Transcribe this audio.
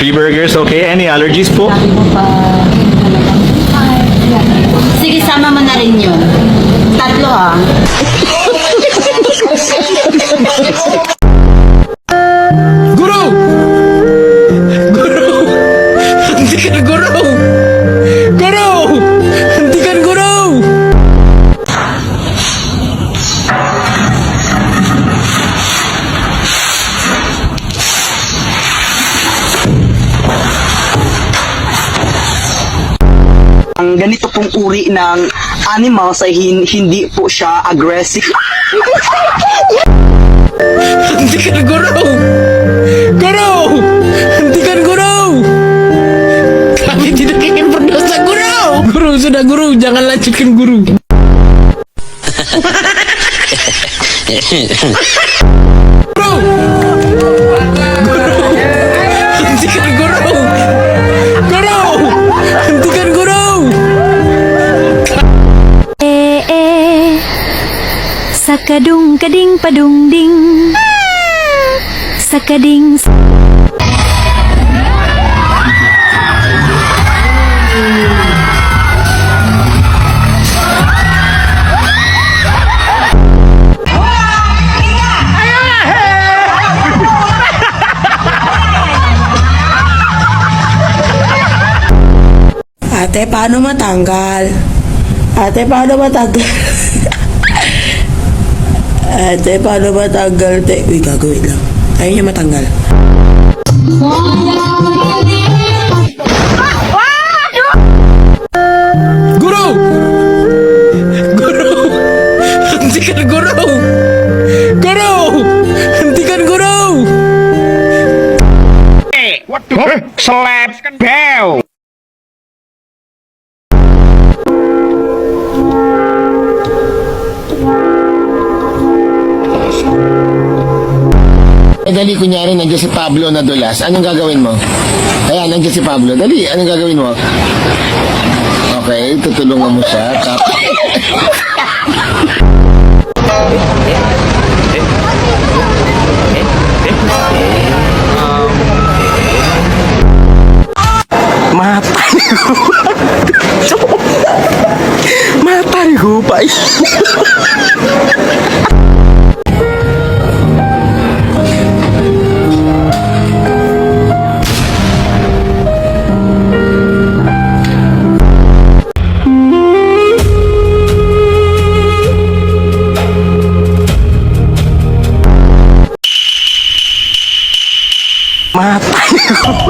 3 burgers, okay. Any allergies po? Sabi mo pa, sige, sama mo na rin yun. 3 ha. Guru! Guru! Hentikan guru! Guru! Hentikan guru! Ang ganito pong uri ng animals ay hindi po siya aggressive. Hentikan guru! Guru! Hentikan guru! Kami tidak ingin berdosa guru! Guru, sudah guru, jangan lanjutkan guru. Guru! Guru! Hentikan guru! Guru! Hentikan guru! Sakadung kading padung ding sakading. Ate, paano matanggal? Ate, paano matanggal? Ate, paano matanggal? Uy, gagawin lang. Ayaw niya matanggal. Guru! Guru! Hentikan guru! Guru! Hentikan guru! Slap bell! Dali, kunyari, nandiyan si Pablo na dulas. Anong gagawin mo? Ayan, nandiyan si Pablo. Dali, anong gagawin mo? Okay, tutulungan mo siya. Matay ko pa. Matay ko.